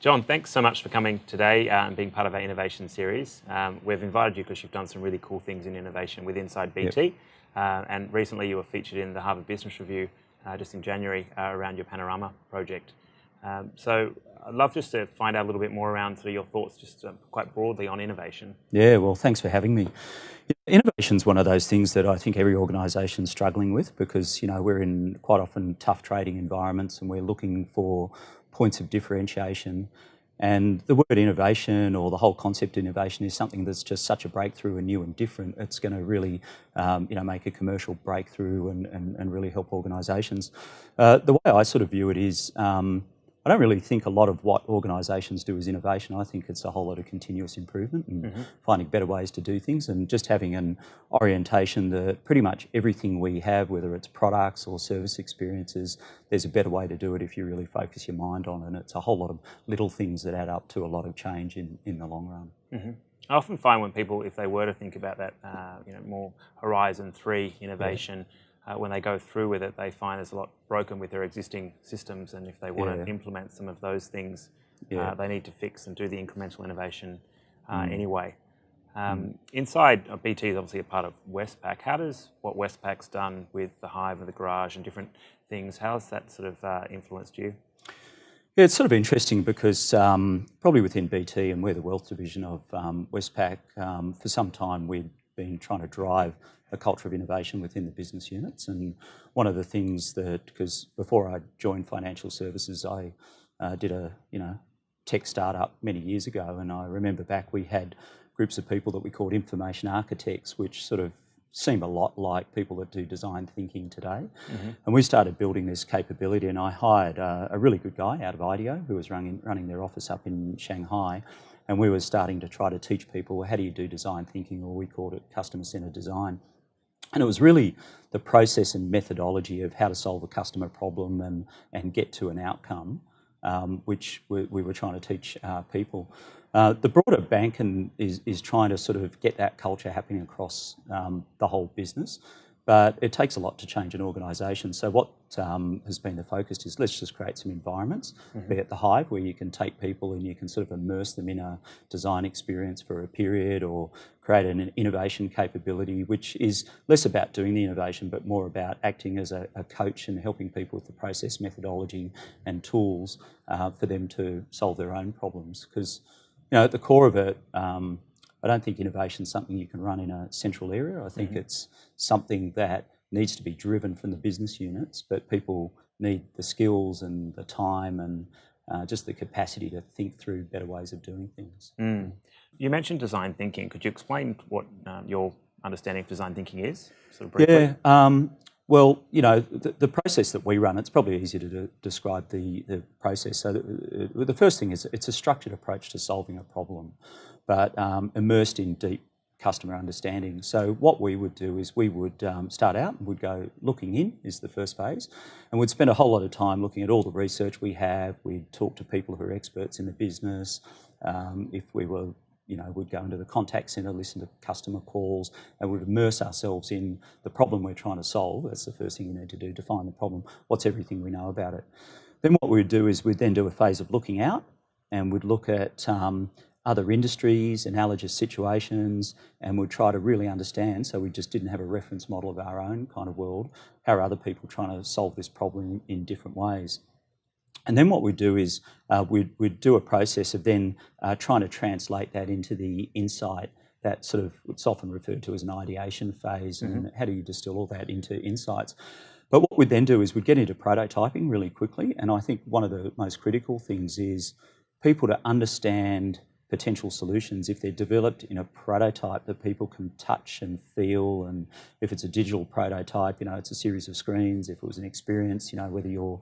John, thanks so much for coming today and being part of our innovation series. We've invited you because you've done some really cool things in innovation with inside BT. Yep. And recently you were featured in the Harvard Business Review just in January around your Panorama project. So I'd love just to find out a little bit more around sort of your thoughts just quite broadly on innovation. Yeah, well, thanks for having me. Innovation is one of those things that I think every organisation is struggling with because, we're in quite often tough trading environments and we're looking for points of differentiation. And the word innovation or the whole concept of innovation is something that's just such a breakthrough and new and different. It's going to really, make a commercial breakthrough and really help organisations. The way I sort of view it is, I don't really think a lot of what organisations do is innovation. I think it's a whole lot of continuous improvement and finding better ways to do things and just having an orientation that pretty much everything we have, whether it's products or service experiences, there's a better way to do it if you really focus your mind on it. And it's a whole lot of little things that add up to a lot of change in the long run. I often find when people, if they were to think about that, more Horizon 3 innovation, when they go through with it, they find there's a lot broken with their existing systems, and if they want to implement some of those things, they need to fix and do the incremental innovation anyway. Inside BT is obviously a part of Westpac. How does what Westpac's done with the Hive and the Garage and different things, how has that sort of influenced you? Yeah, it's sort of interesting because probably within BT, and we're the wealth division of Westpac, for some time we'd been trying to drive a culture of innovation within the business units. And one of the things that, because before I joined financial services, I did a tech startup many years ago, and I remember back we had groups of people that we called information architects, which sort of seem a lot like people that do design thinking today. And we started building this capability, and I hired a really good guy out of IDEO who was running their office up in Shanghai. And we were starting to try to teach people, how do you do design thinking, or we called it customer-centered design. And it was really the process and methodology of how to solve a customer problem and get to an outcome, which we were trying to teach people. The broader bank is trying to sort of get that culture happening across the whole business. But it takes a lot to change an organisation. So what has been the focus is let's just create some environments, be it the Hive, where you can take people and you can sort of immerse them in a design experience for a period, or create an innovation capability, which is less about doing the innovation, but more about acting as a coach and helping people with the process, methodology and tools for them to solve their own problems. Because, at the core of it, I don't think innovation is something you can run in a central area. I think it's something that needs to be driven from the business units, but people need the skills and the time and just the capacity to think through better ways of doing things. You mentioned design thinking. Could you explain what your understanding of design thinking is, sort of briefly? Yeah. Well, the process that we run, it's probably easier to describe the process. So the first thing is it's a structured approach to solving a problem, but immersed in deep customer understanding. So what we would do is we would start out and we'd go looking in is the first phase, and we'd spend a whole lot of time looking at all the research we have. We'd talk to people who are experts in the business. If we were we'd go into the contact centre, listen to customer calls, and we'd immerse ourselves in the problem we're trying to solve. That's the first thing you need to do, define the problem. What's everything we know about it? Then what we'd do is we'd then do a phase of looking out, and we'd look at other industries, analogous situations, and we'd try to really understand, so we just didn't have a reference model of our own kind of world, how are other people trying to solve this problem in different ways. And then what we'd do is we'd do a process of then trying to translate that into the insight that sort of, it's often referred to as an ideation phase, and how do you distill all that into insights. But what we'd then do is we'd get into prototyping really quickly, and I think one of the most critical things is people to understand potential solutions if they're developed in a prototype that people can touch and feel. And if it's a digital prototype, it's a series of screens. If it was an experience, whether you're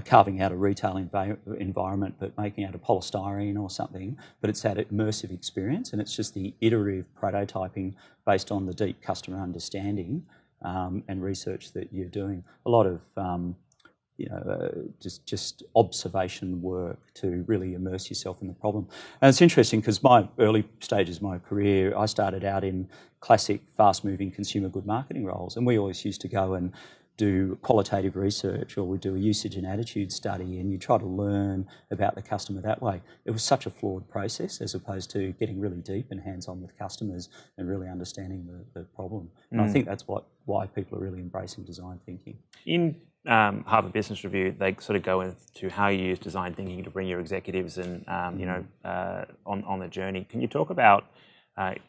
carving out a retail environment but making out of polystyrene or something, but it's that immersive experience, and it's just the iterative prototyping based on the deep customer understanding and research that you're doing. A lot of just observation work to really immerse yourself in the problem. And it's interesting because my early stages of my career, I started out in classic fast-moving consumer good marketing roles, and we always used to go and do qualitative research, or we do a usage and attitude study, and you try to learn about the customer that way. It was such a flawed process as opposed to getting really deep and hands-on with customers and really understanding the problem. And I think that's why people are really embracing design thinking. In Harvard Business Review, they sort of go into how you use design thinking to bring your executives and on the journey. Can you talk about?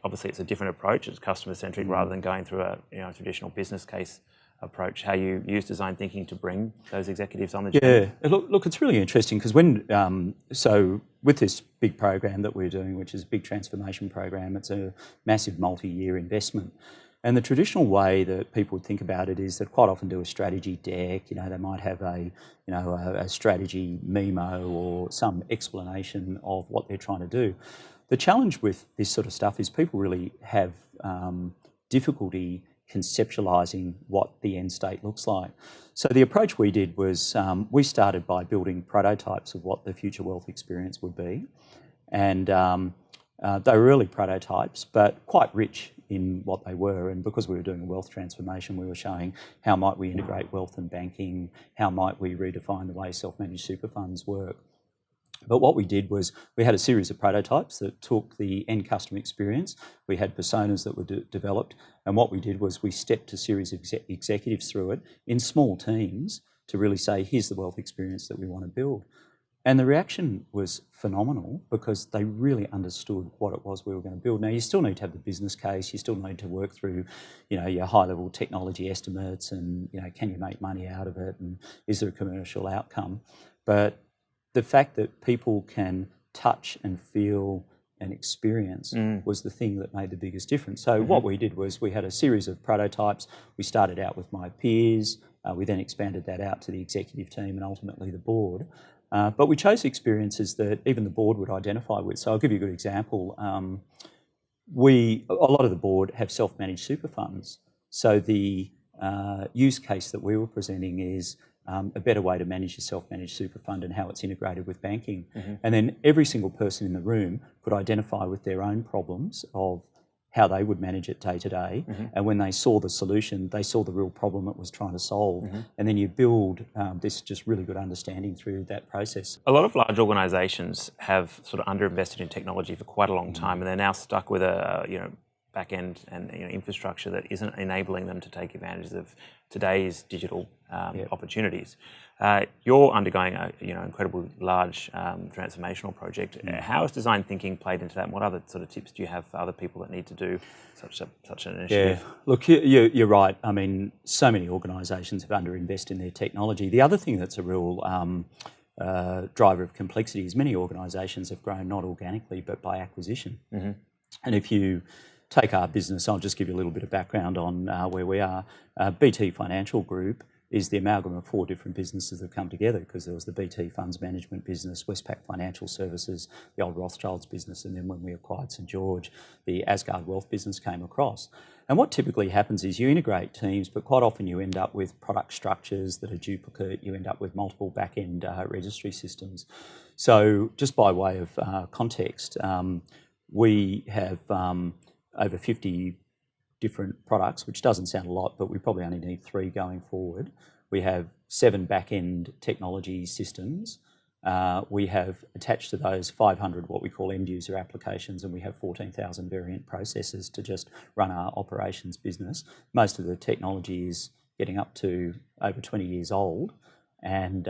Obviously, it's a different approach. It's customer-centric rather than going through a traditional business case approach. How you use design thinking to bring those executives on the journey? Yeah, look, it's really interesting because so with this big program that we're doing, which is a big transformation program, it's a massive multi-year investment. And the traditional way that people would think about it is that quite often do a strategy deck. They might have a strategy memo or some explanation of what they're trying to do. The challenge with this sort of stuff is people really have difficulty conceptualising what the end state looks like. So the approach we did was we started by building prototypes of what the future wealth experience would be. And they were early prototypes, but quite rich in what they were. And because we were doing a wealth transformation, we were showing how might we integrate wealth and banking, how might we redefine the way self-managed super funds work. But what we did was we had a series of prototypes that took the end customer experience. We had personas that were developed. And what we did was we stepped a series of executives through it in small teams to really say, here's the wealth experience that we want to build. And the reaction was phenomenal because they really understood what it was we were going to build. Now, you still need to have the business case. You still need to work through, your high-level technology estimates and, can you make money out of it and is there a commercial outcome? But the fact that people can touch and feel and experience was the thing that made the biggest difference. So what we did was we had a series of prototypes. We started out with my peers. We then expanded that out to the executive team and ultimately the board. But we chose experiences that even the board would identify with. So I'll give you a good example. A lot of the board have self-managed super funds. So the use case that we were presenting is a better way to manage your self-managed super fund and how it's integrated with banking. And then every single person in the room could identify with their own problems of how they would manage it day to day. And when they saw the solution, they saw the real problem it was trying to solve. And then you build this just really good understanding through that process. A lot of large organisations have sort of underinvested in technology for quite a long time, and they're now stuck with a back end and infrastructure that isn't enabling them to take advantage of today's digital opportunities. You're undergoing a incredibly large transformational project. How has design thinking played into that? And what other sort of tips do you have for other people that need to do such an initiative? Yeah, look, you're right. I mean, so many organisations have underinvested in their technology. The other thing that's a real driver of complexity is many organisations have grown not organically but by acquisition. And if you take our business, I'll just give you a little bit of background on where we are. BT Financial Group is the amalgam of 4 different businesses that have come together because there was the BT Funds Management business, Westpac Financial Services, the old Rothschilds business, and then when we acquired St George, the Asgard Wealth business came across. And what typically happens is you integrate teams, but quite often you end up with product structures that are duplicate. You end up with multiple back-end registry systems. So just by way of context, we have over 50 different products, which doesn't sound a lot, but we probably only need 3 going forward. We have 7 back-end technology systems. We have attached to those 500 what we call end-user applications, and we have 14,000 variant processes to just run our operations business. Most of the technology is getting up to over 20 years old, and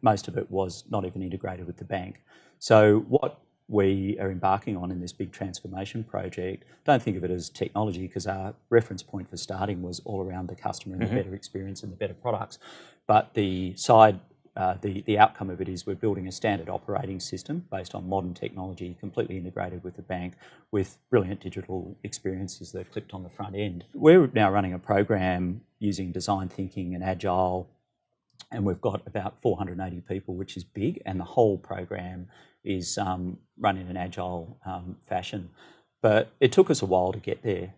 most of it was not even integrated with the bank. So what we are embarking on in this big transformation project, don't think of it as technology because our reference point for starting was all around the customer and the better experience and the better products. But the outcome of it is we're building a standard operating system based on modern technology, completely integrated with the bank, with brilliant digital experiences that are clipped on the front end. We're now running a program using design thinking and agile, and we've got about 480 people, which is big, and the whole program is run in an agile fashion. But it took us a while to get there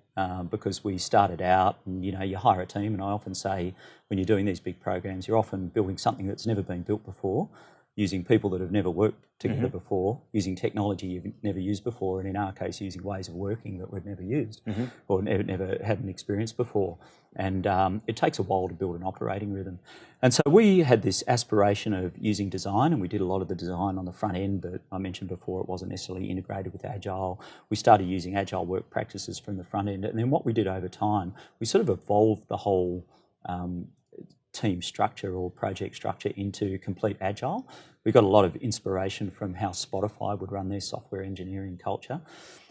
because we started out and, you hire a team, and I often say when you're doing these big programs, you're often building something that's never been built before. using people that have never worked together before, using technology you've never used before, and in our case, using ways of working that we've never used or never had an experience before. And it takes a while to build an operating rhythm. And so we had this aspiration of using design, and we did a lot of the design on the front end, but I mentioned before it wasn't necessarily integrated with Agile. We started using Agile work practices from the front end. And then what we did over time, we sort of evolved the whole team structure or project structure into complete Agile. We got a lot of inspiration from how Spotify would run their software engineering culture.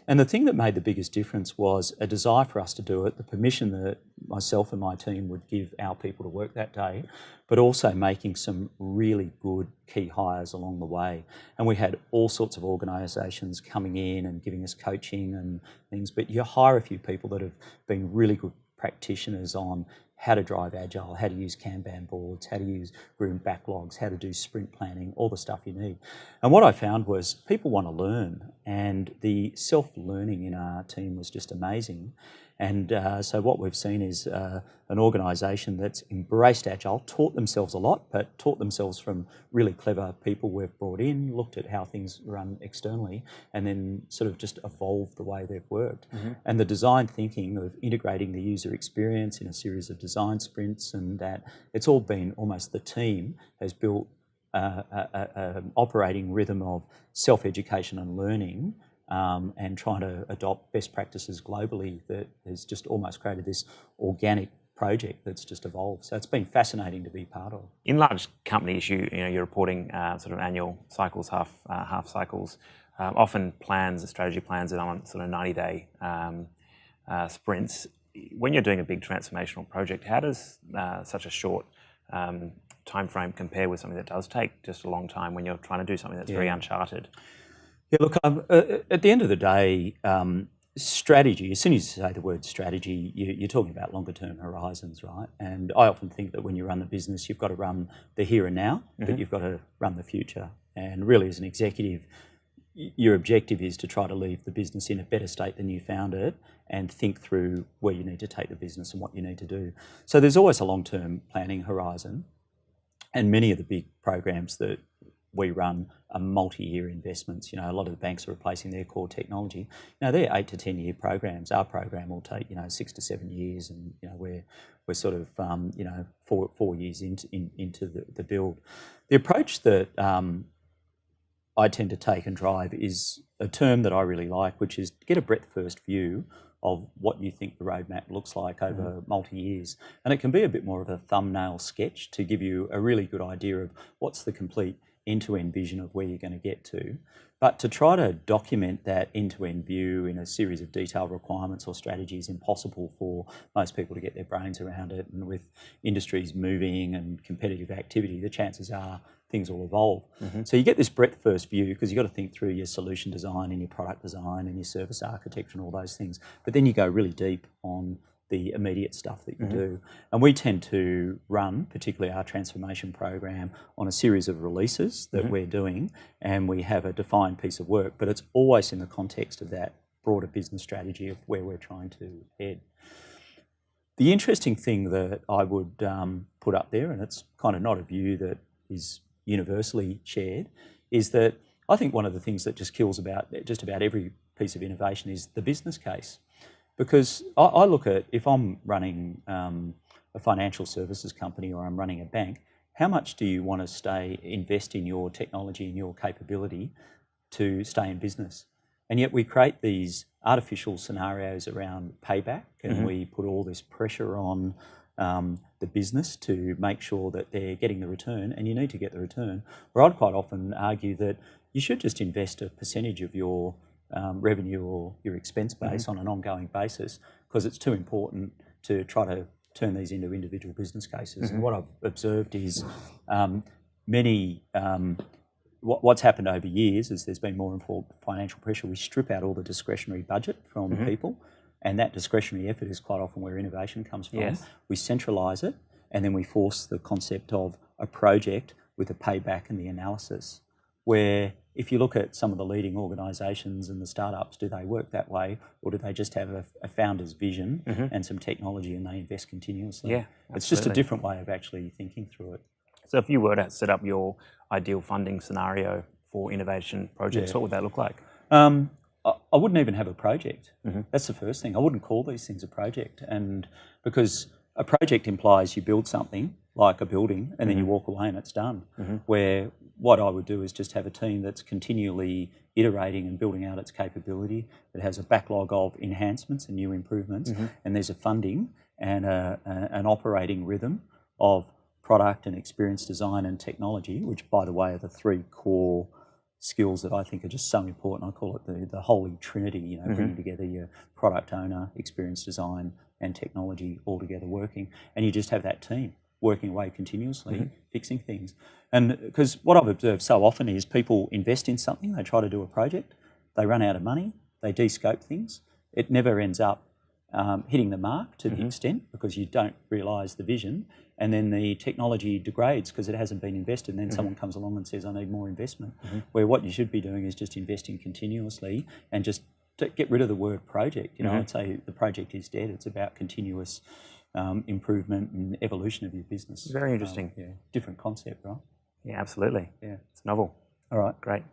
And the thing that made the biggest difference was a desire for us to do it, the permission that myself and my team would give our people to work that day, but also making some really good key hires along the way. And we had all sorts of organisations coming in and giving us coaching and things, but you hire a few people that have been really good practitioners on how to drive Agile, how to use Kanban boards, how to use room backlogs, how to do sprint planning, all the stuff you need. And what I found was people want to learn, and the self-learning in our team was just amazing. And so what we've seen is an organisation that's embraced Agile, taught themselves a lot, but taught themselves from really clever people we've brought in, looked at how things run externally, and then sort of just evolved the way they've worked. And the design thinking of integrating the user experience in a series of design sprints, and that it's all been almost the team has built an operating rhythm of self-education and learning, and trying to adopt best practices globally that has just almost created this organic project that's just evolved. So it's been fascinating to be part of. In large companies, you're reporting sort of annual cycles, half cycles, often plans, strategy plans that are on sort of 90-day sprints. When you're doing a big transformational project, how does such a short time frame compare with something that does take just a long time when you're trying to do something that's very uncharted? Yeah, look, at the end of the day, strategy, as soon as you say the word strategy, you're talking about longer term horizons, right? And I often think that when you run the business, you've got to run the here and now, but you've got to run the future. And really, as an executive, your objective is to try to leave the business in a better state than you found it, and think through where you need to take the business and what you need to do. So there's always a long-term planning horizon, and many of the big programs that we run are multi-year investments. A lot of the banks are replacing their core technology. They're 8 to 10 year programs. Our program will take 6 to 7 years, and we're sort of 4 years into the build. The approach that I tend to take and drive is a term that I really like, which is to get a breadth first view of what you think the roadmap looks like over multi-years. And it can be a bit more of a thumbnail sketch to give you a really good idea of what's the complete end-to-end vision of where you're going to get to. But to try to document that end-to-end view in a series of detailed requirements or strategies is impossible for most people to get their brains around it. And with industries moving and competitive activity, the chances are things will evolve. So you get this breadth first view because you've got to think through your solution design and your product design and your service architecture and all those things. But then you go really deep on the immediate stuff that you do. And we tend to run, particularly our transformation program, on a series of releases that we're doing, and we have a defined piece of work, but it's always in the context of that broader business strategy of where we're trying to head. The interesting thing that I would put up there, and it's kind of not a view that is universally shared, is that I think one of the things that just kills about just about every piece of innovation is the business case. Because I look at, if I'm running a financial services company or I'm running a bank, how much do you want to invest in your technology and your capability to stay in business? And yet we create these artificial scenarios around payback, and we put all this pressure on the business to make sure that they're getting the return, and you need to get the return. Where I'd quite often argue that you should just invest a percentage of your revenue or your expense base on an ongoing basis, because it's too important to try to turn these into individual business cases. And what I've observed is what's happened over years is there's been more and more financial pressure. We strip out all the discretionary budget from people, and that discretionary effort is quite often where innovation comes from. We centralise it, and then we force the concept of a project with a payback and the analysis, where if you look at some of the leading organisations and the startups, do they work that way, or do they just have a founder's vision and some technology and they invest continuously? Yeah, it's just a different way of actually thinking through it. So if you were to set up your ideal funding scenario for innovation projects, what would that look like? I wouldn't even have a project. That's the first thing. I wouldn't call these things a project, and because a project implies you build something like a building and then you walk away and it's done. Where what I would do is just have a team that's continually iterating and building out its capability. It has a backlog of enhancements and new improvements, and there's a funding and an operating rhythm of product and experience design and technology, which, by the way, are the three core skills that I think are just so important. I call it the holy trinity, you know, bringing together your product owner, experience design and technology all together working. And you just have that team working away continuously, fixing things. And because what I've observed so often is people invest in something, they try to do a project, they run out of money, they de-scope things. It never ends up hitting the mark to the extent, because you don't realise the vision, and then the technology degrades because it hasn't been invested, and then someone comes along and says, I need more investment. Where what you should be doing is just investing continuously and just to get rid of the word project. You know, I'd say the project is dead. It's about continuous improvement and evolution of your business. Very interesting. Different concept, right? Yeah, absolutely. Yeah. It's novel. All right. Great.